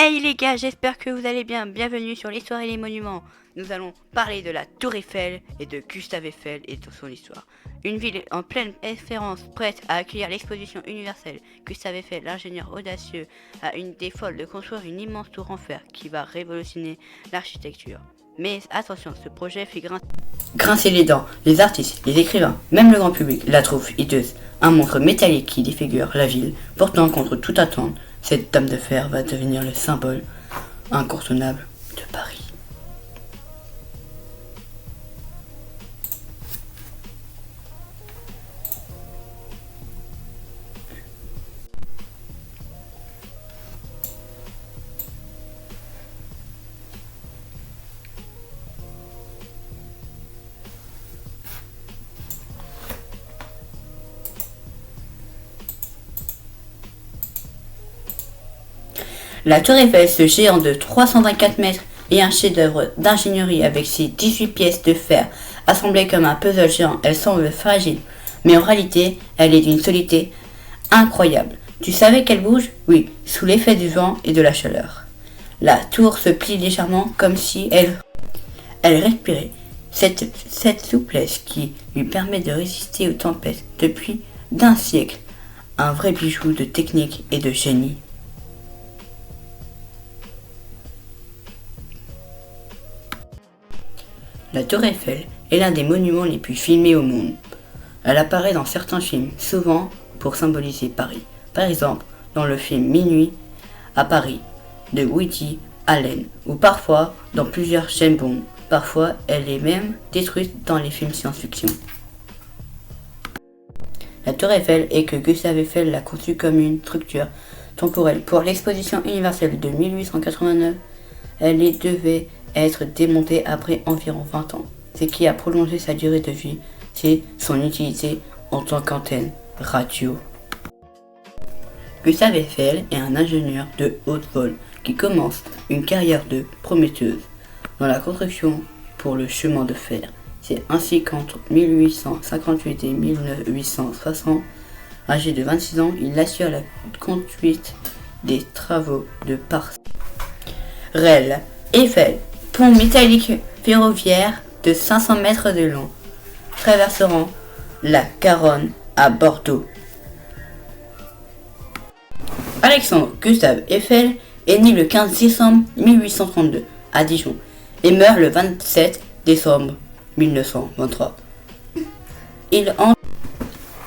Hey les gars, j'espère que vous allez bien. Bienvenue sur l'histoire et les monuments. Nous allons parler de la Tour Eiffel et de Gustave Eiffel et de son histoire. Une ville en pleine espérance, prête à accueillir l'exposition universelle. Gustave Eiffel, l'ingénieur audacieux, a une idée folle de construire une immense tour en fer qui va révolutionner l'architecture. Mais attention, ce projet fait grincer les dents. Les artistes, les écrivains, même le grand public la trouvent hideuse. Un monstre métallique qui défigure la ville. Pourtant, contre toute attente, cette dame de fer va devenir le symbole incontournable de Paris. La Tour Eiffel, ce géant de 324 mètres, est un chef-d'œuvre d'ingénierie avec ses 18 pièces de fer. Assemblées comme un puzzle géant, elle semble fragile, mais en réalité, elle est d'une solidité incroyable. Tu savais qu'elle bouge? Oui, sous l'effet du vent et de la chaleur. La tour se plie légèrement comme si elle respirait. Cette souplesse qui lui permet de résister aux tempêtes depuis d'un siècle. Un vrai bijou de technique et de génie. La Tour Eiffel est l'un des monuments les plus filmés au monde. Elle apparaît dans certains films, souvent pour symboliser Paris. Par exemple, dans le film Minuit à Paris de Woody Allen, ou parfois dans plusieurs James Bond. Parfois, elle est même détruite dans les films science-fiction. La Tour Eiffel est que Gustave Eiffel l'a conçue comme une structure temporelle. Pour l'exposition universelle de 1889, elle devait être démontée après environ 20 ans. Ce qui a prolongé sa durée de vie, c'est son utilité en tant qu'antenne radio. Gustave Eiffel est un ingénieur de haute vol qui commence une carrière de prometteuse dans la construction pour le chemin de fer. C'est ainsi qu'entre 1858 et 1860, âgé de 26 ans, il assure la conduite des travaux de passerelle Eiffel, pont métallique ferroviaire de 500 mètres de long, traverseront la Garonne à Bordeaux. Alexandre Gustave Eiffel est né le 15 décembre 1832 à Dijon et meurt le 27 décembre 1923. Il entre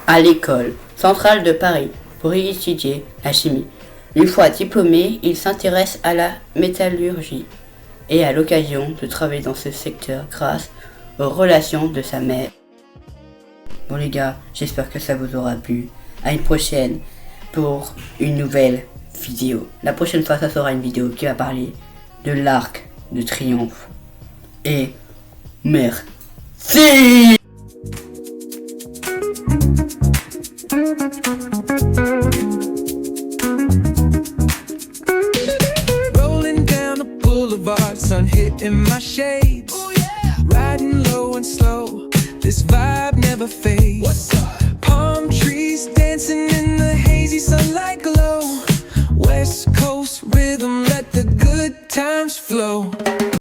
à l'école centrale de Paris pour y étudier la chimie. Une fois diplômé, il s'intéresse à la métallurgie et a l'occasion de travailler dans ce secteur grâce aux relations de sa mère. Bon les gars, j'espère que ça vous aura plu. À une prochaine pour une nouvelle vidéo. La prochaine fois, ça sera une vidéo qui va parler de l'Arc de Triomphe. Et merci. Sun hitting my shades. Ooh, yeah. Riding low and slow. This vibe never fades. What's up?